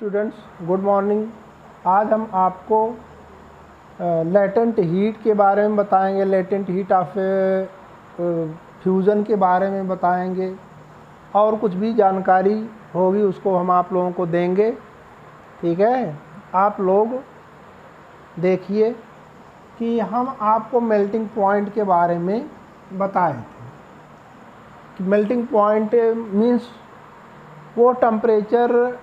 Students, good morning. आज हम आपको लेटेंट हीट के बारे में बताएंगे, लेटेंट हीट ऑफ फ्यूज़न के बारे में बताएंगे और कुछ भी जानकारी होगी उसको हम आप लोगों को देंगे। ठीक है, आप लोग देखिए कि हम आपको मेल्टिंग पॉइंट के बारे में बताए थे कि मेल्टिंग पॉइंट मीन्स वो टेम्परेचर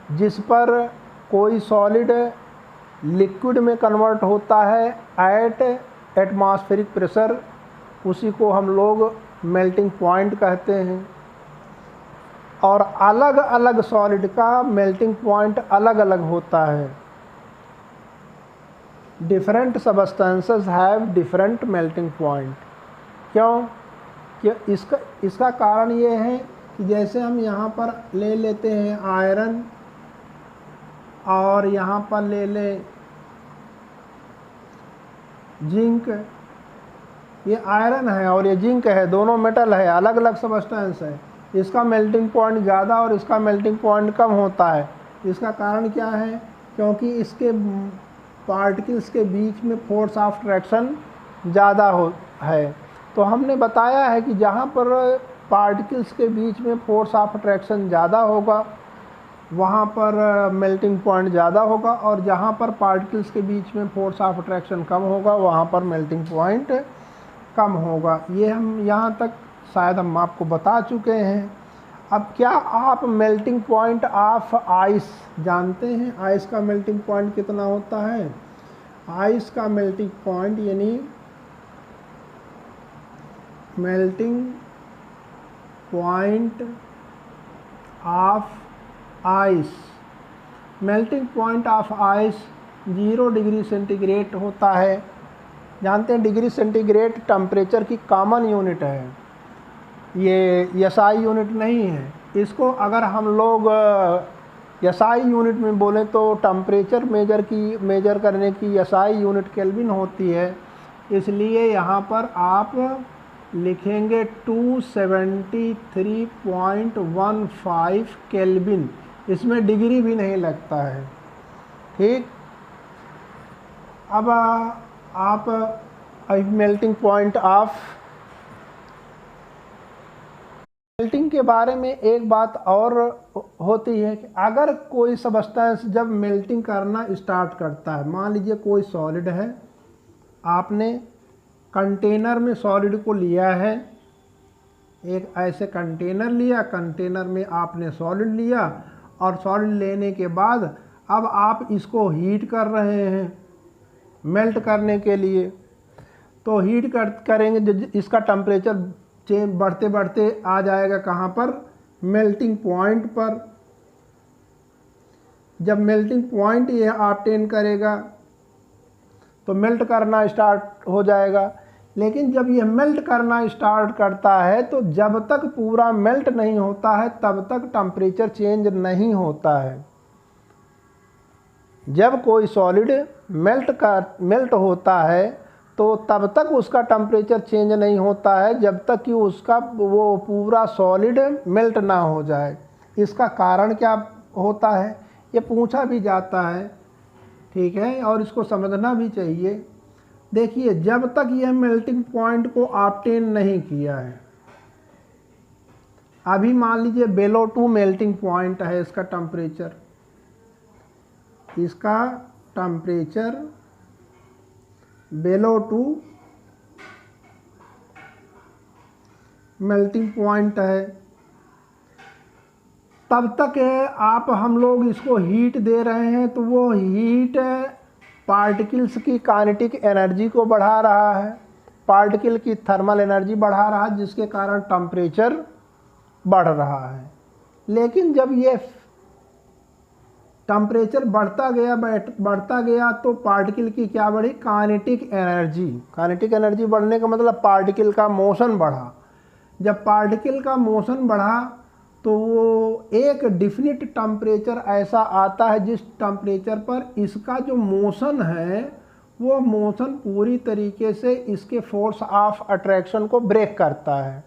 जिस पर कोई सॉलिड लिक्विड में कन्वर्ट होता है एट एटमॉस्फेरिक प्रेशर, उसी को हम लोग मेल्टिंग पॉइंट कहते हैं। और अलग अलग सॉलिड का मेल्टिंग पॉइंट अलग अलग होता है। Different substances have different melting point. क्यों? कि इसका कारण ये है कि जैसे हम यहाँ पर ले लेते हैं आयरन और यहाँ पर ले लें जिंक। ये आयरन है और ये जिंक है, दोनों मेटल है, अलग अलग सबस्टेंस है। इसका मेल्टिंग पॉइंट ज़्यादा और इसका मेल्टिंग पॉइंट कम होता है। इसका कारण क्या है? क्योंकि इसके पार्टिकल्स के बीच में फोर्स ऑफ अट्रैक्शन ज़्यादा है। तो हमने बताया है कि जहाँ पर पार्टिकल्स के बीच में फोर्स ऑफ अट्रैक्शन ज़्यादा होगा वहाँ पर मेल्टिंग पॉइंट ज़्यादा होगा, और जहाँ पर पार्टिकल्स के बीच में फोर्स ऑफ अट्रैक्शन कम होगा वहाँ पर मेल्टिंग पॉइंट कम होगा। ये हम यहाँ तक शायद हम आपको बता चुके हैं। अब क्या आप मेल्टिंग पॉइंट ऑफ आइस जानते हैं? आइस का मेल्टिंग पॉइंट कितना होता है? आइस का मेल्टिंग पॉइंट यानी melting point of ice, melting point of ice 0 degree centigrade होता है। जानते हैं डिग्री सेंटीग्रेड टेम्परेचर की कॉमन यूनिट है, ये एसआई यूनिट नहीं है। इसको अगर हम लोग एसआई यूनिट में बोलें तो टेम्परेचर मेजर करने की एसआई यूनिट केल्विन होती है। इसलिए यहाँ पर आप लिखेंगे 273.15 केल्विन, इसमें डिग्री भी नहीं लगता है। ठीक, अब आप मेल्टिंग पॉइंट ऑफ मेल्टिंग के बारे में एक बात और होती है कि अगर कोई सबस्टेंस जब मेल्टिंग करना स्टार्ट करता है, मान लीजिए कोई सॉलिड है, आपने कंटेनर में सॉलिड को लिया है, एक ऐसे कंटेनर लिया, कंटेनर में आपने सॉलिड लिया और सॉलिड लेने के बाद अब आप इसको हीट कर रहे हैं मेल्ट करने के लिए। तो हीट करेंगे जो इसका टेम्परेचर बढ़ते बढ़ते आ जाएगा कहाँ पर? मेल्टिंग पॉइंट पर। जब मेल्टिंग पॉइंट ये ऑब्टेन करेगा तो मेल्ट करना स्टार्ट हो जाएगा। लेकिन जब ये मेल्ट करना स्टार्ट करता है तो जब तक पूरा मेल्ट नहीं होता है तब तक टेम्परेचर चेंज नहीं होता है। जब कोई सॉलिड मेल्ट होता है तो तब तक उसका टेम्परेचर चेंज नहीं होता है जब तक कि उसका वो पूरा सॉलिड मेल्ट ना हो जाए। इसका कारण क्या होता है ये पूछा भी जाता है, ठीक है, और इसको समझना भी चाहिए। देखिए, जब तक यह मेल्टिंग पॉइंट को ऑब्टेन नहीं किया है, अभी मान लीजिए बेलो 2 मेल्टिंग पॉइंट है, इसका टेम्परेचर बेलो 2 मेल्टिंग पॉइंट है। तब तक हम लोग इसको हीट दे रहे हैं तो वो हीट पार्टिकल्स की काइनेटिक एनर्जी को बढ़ा रहा है, पार्टिकल की थर्मल एनर्जी बढ़ा रहा है, जिसके कारण टेम्परेचर बढ़ रहा है। लेकिन जब ये टेम्परेचर बढ़ता गया तो पार्टिकल की क्या बढ़ी? Kinetic energy. काइनेटिक एनर्जी बढ़ने का मतलब पार्टिकल का मोशन बढ़ा। जब पार्टिकल का मोशन बढ़ा तो वो एक डिफिनिट टेम्परेचर ऐसा आता है जिस टेम्परेचर पर इसका जो मोशन है वो मोशन पूरी तरीके से इसके फोर्स ऑफ अट्रैक्शन को ब्रेक करता है।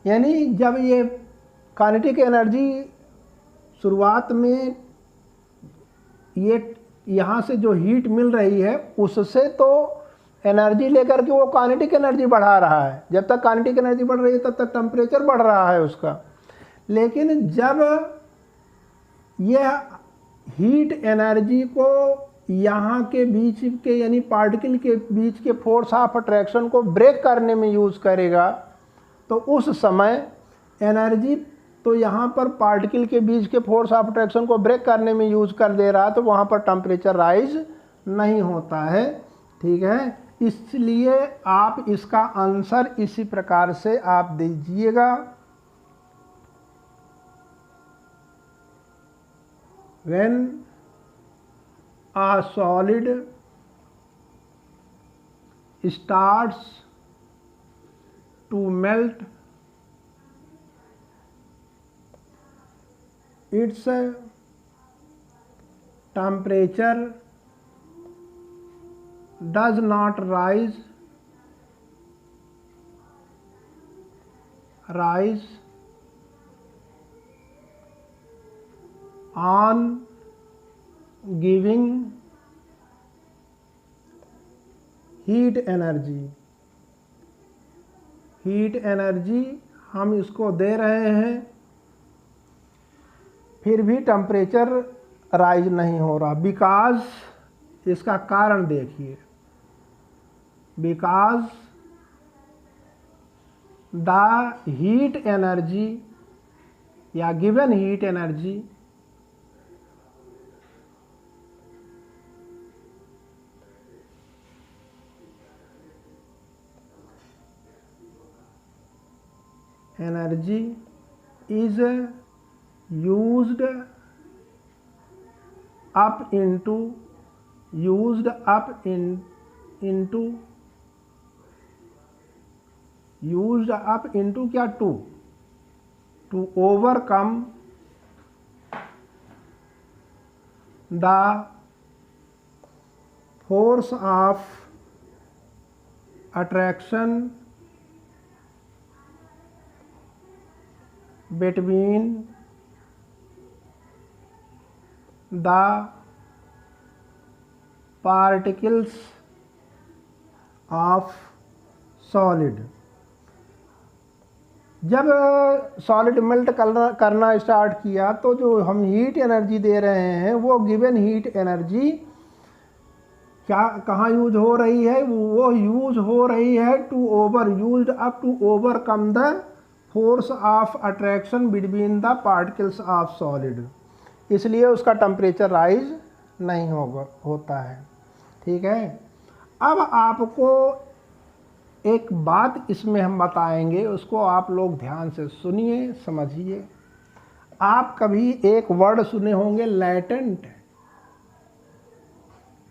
यानी जब ये काइनेटिक एनर्जी शुरुआत में ये यहाँ से जो हीट मिल रही है उससे तो एनर्जी लेकर के वो काइनेटिक एनर्जी बढ़ा रहा है। जब तक काइनेटिक एनर्जी बढ़ रही है तब तक टेम्परेचर बढ़ रहा है उसका। लेकिन जब यह हीट एनर्जी को यहाँ के बीच के यानी पार्टिकल के बीच के फोर्स ऑफ अट्रैक्शन को ब्रेक करने में यूज़ करेगा तो उस समय एनर्जी तो यहाँ पर पार्टिकल के बीच के फोर्स ऑफ अट्रैक्शन को ब्रेक करने में यूज़ कर दे रहा है, तो वहाँ पर टेम्परेचर राइज नहीं होता है। ठीक है, इसलिए आप इसका आंसर इसी प्रकार से आप दीजिएगा। When a solid starts to melt, its temperature does not rise on giving heat energy हम इसको दे रहे हैं, फिर भी टेम्परेचर राइज नहीं हो रहा। बिकॉज, इसका कारण देखिए, बिकॉज द हीट एनर्जी या given heat energy is used up into क्या to overcome the force of attraction between the particles of solid। जब सॉलिड मेल्ट करना स्टार्ट किया तो जो हम हीट एनर्जी दे रहे हैं वो गिवन हीट एनर्जी क्या कहाँ यूज हो रही है, वो यूज हो रही है to overcome the force of attraction between the particles of solid, इसलिए उसका टेम्परेचर राइज नहीं होता है। ठीक है, अब आपको एक बात इसमें हम बताएंगे, उसको आप लोग ध्यान से सुनिए, समझिए। आप कभी एक वर्ड सुने होंगे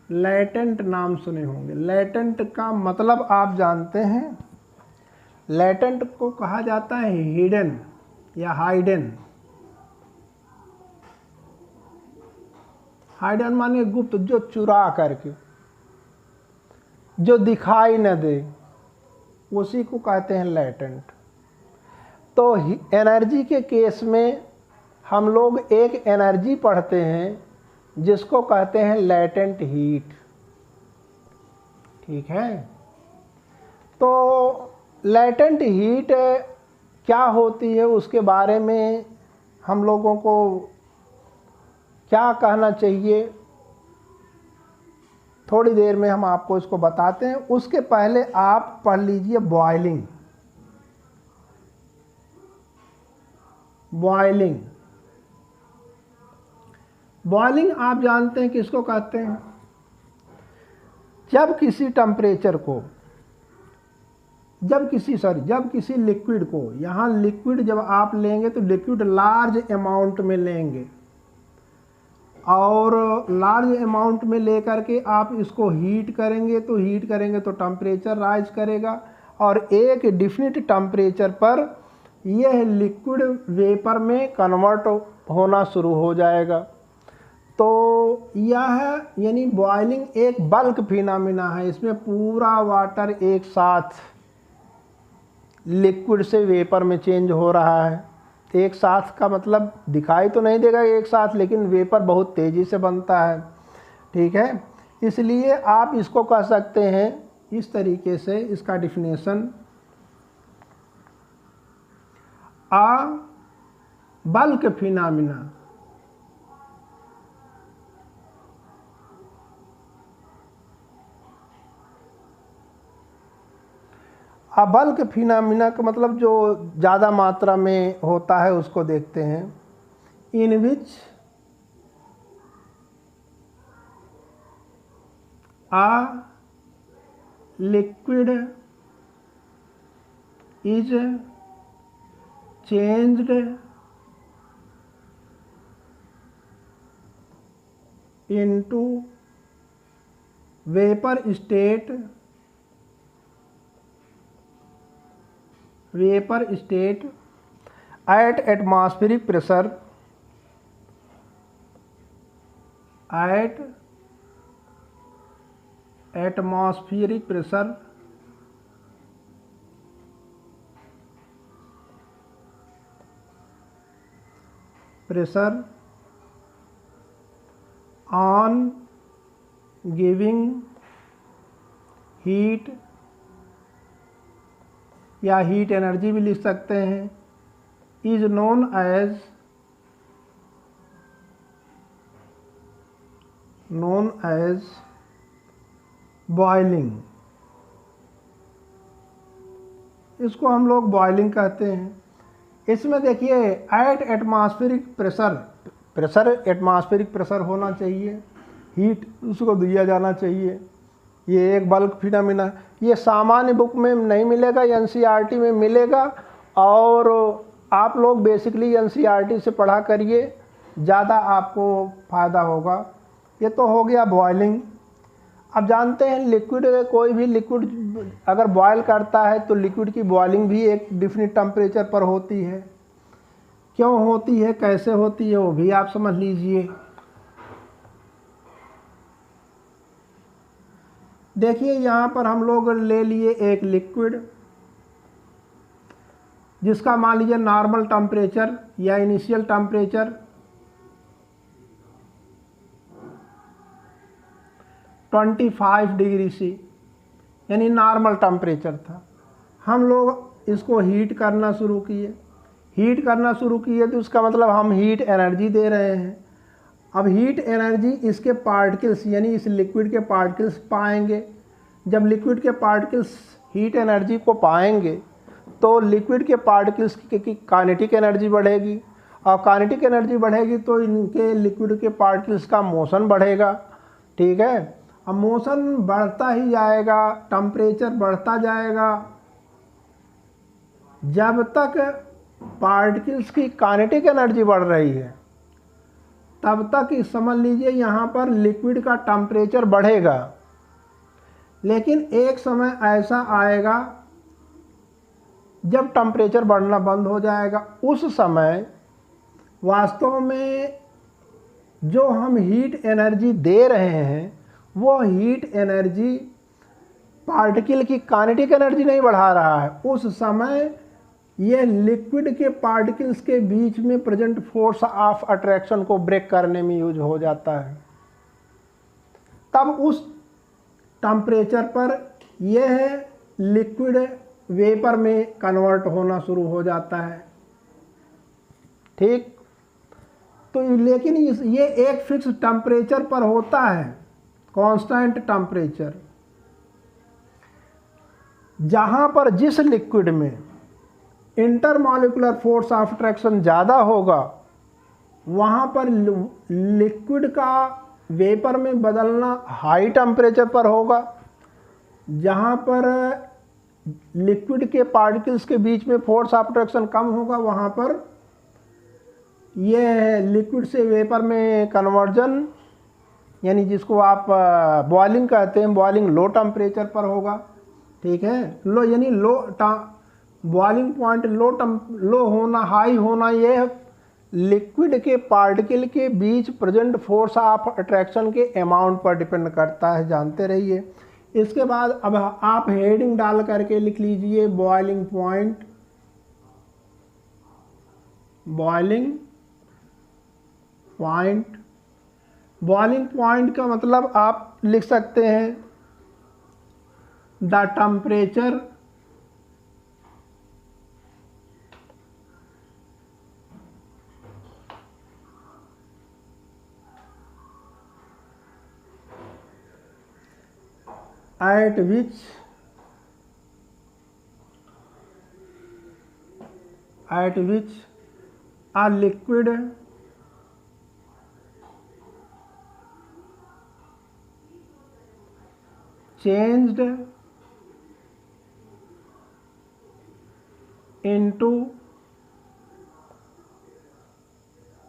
लैटेंट नाम सुने होंगे। लैटेंट का मतलब आप जानते हैं, लैटेंट को कहा जाता है हिडन या हाइडन। हाइडन माने गुप्त, जो चुरा करके, जो दिखाई न दे, उसी को कहते हैं लैटेंट। तो एनर्जी के केस में हम लोग एक एनर्जी पढ़ते हैं जिसको कहते हैं लैटेंट हीट। ठीक है, तो लैटेंट हीट क्या होती है उसके बारे में हम लोगों को क्या कहना चाहिए, थोड़ी देर में हम आपको इसको बताते हैं। उसके पहले आप पढ़ लीजिए बॉयलिंग। बॉयलिंग आप जानते हैं किसको कहते हैं? जब किसी टेम्परेचर को, जब किसी लिक्विड को, यहाँ लिक्विड जब आप लेंगे तो लिक्विड लार्ज अमाउंट में लेंगे और लार्ज अमाउंट में लेकर के आप इसको हीट करेंगे तो टेम्परेचर राइज करेगा और एक डिफिनिट टेम्परेचर पर यह लिक्विड वेपर में कन्वर्ट होना शुरू हो जाएगा। तो यह यानी बॉइलिंग एक बल्क फिनोमेना है, इसमें पूरा वाटर एक साथ लिक्विड से वेपर में चेंज हो रहा है। एक साथ का मतलब दिखाई तो नहीं देगा एक साथ, लेकिन वेपर बहुत तेज़ी से बनता है। ठीक है, इसलिए आप इसको कह सकते हैं इस तरीके से, इसका डिफिनेशन, आ बल्क फिनोमेना, आ बल्क फिनोमेना का मतलब जो ज़्यादा मात्रा में होता है उसको देखते हैं। In which a liquid is changed into vapor state at atmospheric pressure, on giving heat, या हीट एनर्जी भी लिख सकते हैं, इज नोन एज बॉइलिंग। इसको हम लोग बॉइलिंग कहते हैं। इसमें देखिए at atmospheric pressure atmospheric pressure होना चाहिए, हीट उसको दिया जाना चाहिए। ये एक बल्क फिनोमेना, ये सामान्य बुक में नहीं मिलेगा, एनसीईआरटी में मिलेगा। और आप लोग बेसिकली एनसीईआरटी से पढ़ा करिए, ज़्यादा आपको फ़ायदा होगा। ये तो हो गया बॉयलिंग। अब जानते हैं लिक्विड, कोई भी लिक्विड अगर बॉयल करता है तो लिक्विड की बॉयलिंग भी एक डिफिनिट टेम्परेचर पर होती है। क्यों होती है, कैसे होती है, वो भी आप समझ लीजिए। देखिए यहाँ पर हम लोग ले लिए एक लिक्विड जिसका मान लीजिए नॉर्मल टेम्परेचर या इनिशियल टेम्परेचर 25 डिग्री सी, यानी नॉर्मल टेम्परेचर था। हम लोग इसको हीट करना शुरू किए। तो इसका मतलब हम हीट एनर्जी दे रहे हैं। अब हीट एनर्जी इसके पार्टिकल्स, यानी इस लिक्विड के पार्टिकल्स पाएंगे। जब लिक्विड के पार्टिकल्स हीट एनर्जी को पाएंगे तो लिक्विड के पार्टिकल्स की काइनेटिक एनर्जी बढ़ेगी, और काइनेटिक एनर्जी बढ़ेगी तो इनके लिक्विड के पार्टिकल्स का मोशन बढ़ेगा। ठीक है, अब मोशन बढ़ता ही जाएगा, टेम्परेचर बढ़ता जाएगा। जब तक पार्टिकल्स की काइनेटिक एनर्जी बढ़ रही है तब तक समझ लीजिए यहाँ पर लिक्विड का टेम्परेचर बढ़ेगा। लेकिन एक समय ऐसा आएगा जब टेम्परेचर बढ़ना बंद हो जाएगा। उस समय वास्तव में जो हम हीट एनर्जी दे रहे हैं वो हीट एनर्जी पार्टिकल की काइनेटिक एनर्जी नहीं बढ़ा रहा है। उस समय ये लिक्विड के पार्टिकल्स के बीच में प्रेजेंट फोर्स ऑफ अट्रैक्शन को ब्रेक करने में यूज हो जाता है। तब उस टेम्परेचर पर यह लिक्विड वेपर में कन्वर्ट होना शुरू हो जाता है। ठीक, तो लेकिन ये एक फिक्स टेम्परेचर पर होता है, कांस्टेंट टेम्परेचर। जहां पर जिस लिक्विड में इंटरमॉलिक्यूलर फोर्स ऑफ अट्रैक्शन ज़्यादा होगा वहां पर लिक्विड का वेपर में बदलना हाई टेम्परेचर पर होगा। जहां पर लिक्विड के पार्टिकल्स के बीच में फोर्स ऑफ अट्रैक्शन कम होगा वहां पर यह लिक्विड से वेपर में कन्वर्जन, यानी जिसको आप बॉइलिंग कहते हैं, बॉइलिंग लो टेम्परेचर पर होगा। ठीक है, लो यानी बॉइलिंग पॉइंट लो होना, हाई होना, यह लिक्विड के पार्टिकल के बीच प्रेजेंट फोर्स ऑफ अट्रैक्शन के अमाउंट पर डिपेंड करता है, जानते रहिए। इसके बाद अब आप हेडिंग डाल करके लिख लीजिए boiling point boiling point. Boiling point का मतलब आप लिख सकते हैं the temperature at which a liquid changed into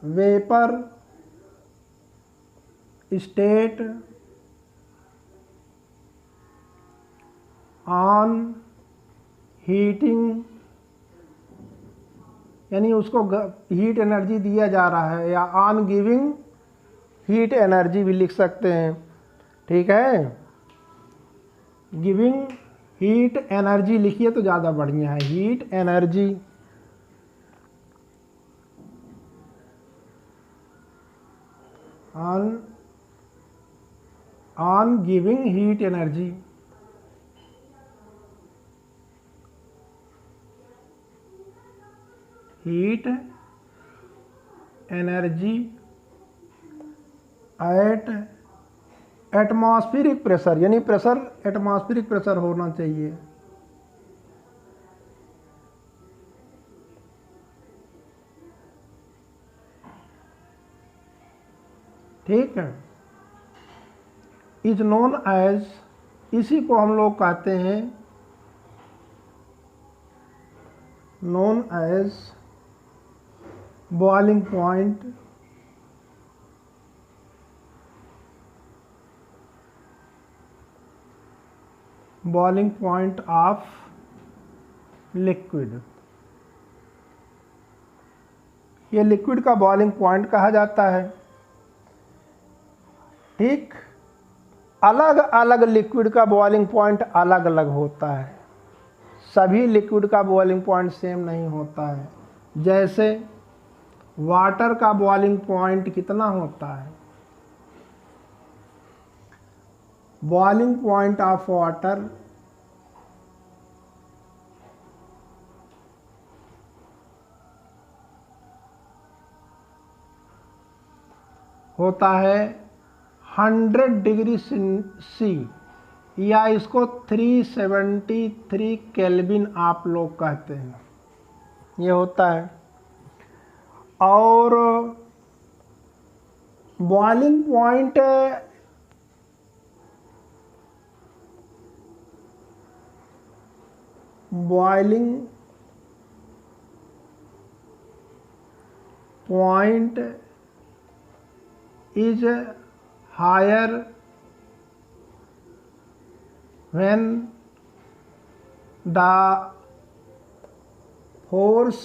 vapor state on heating, यानी उसको हीट एनर्जी दिया जा रहा है, या ऑन गिविंग हीट एनर्जी भी लिख सकते हैं। ठीक है, गिविंग हीट एनर्जी लिखिए तो ज़्यादा बढ़िया है। Heat energy on giving heat energy. Heat energy at atmospheric pressure, यानी प्रेशर एटमॉस्फेरिक प्रेशर होना चाहिए। ठीक है, इज नोन एज, इसी को हम लोग कहते हैं known as boiling point. Boiling point of liquid, ये लिक्विड का बॉइलिंग पॉइंट कहा जाता है। ठीक, अलग अलग लिक्विड का बॉइलिंग पॉइंट अलग अलग होता है, सभी लिक्विड का बॉइलिंग पॉइंट सेम नहीं होता है। जैसे वाटर का बॉइलिंग पॉइंट कितना होता है? बॉइलिंग पॉइंट ऑफ वाटर होता है 100 डिग्री सी, या इसको 373 केल्विन आप लोग कहते हैं, ये होता है। और boiling point is higher when the force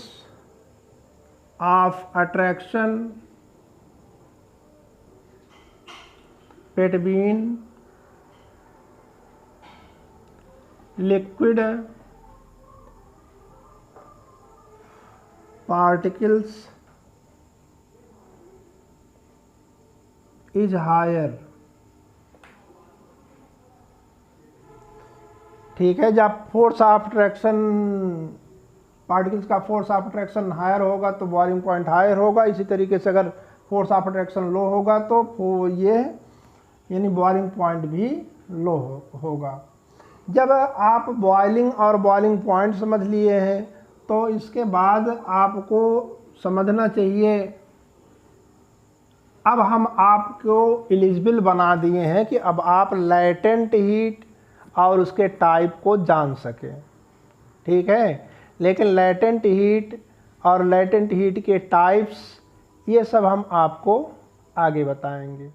of attraction between liquid particles is higher। ठीक है, जब फोर्स ऑफ अट्रैक्शन, पार्टिकल्स का फोर्स ऑफ अट्रैक्शन हायर होगा तो बॉइलिंग पॉइंट हायर होगा। इसी तरीके से अगर फोर्स ऑफ अट्रैक्शन लो होगा तो ये यानी बॉइलिंग पॉइंट भी लो होगा। जब आप बॉइलिंग और बॉइलिंग पॉइंट समझ लिए हैं तो इसके बाद आपको समझना चाहिए, अब हम आपको एलिजिबल बना दिए हैं कि अब आप लैटेंट हीट और उसके टाइप को जान सकें। ठीक है, लेकिन लैटेंट हीट और लैटेंट हीट के टाइप्स ये सब हम आपको आगे बताएंगे।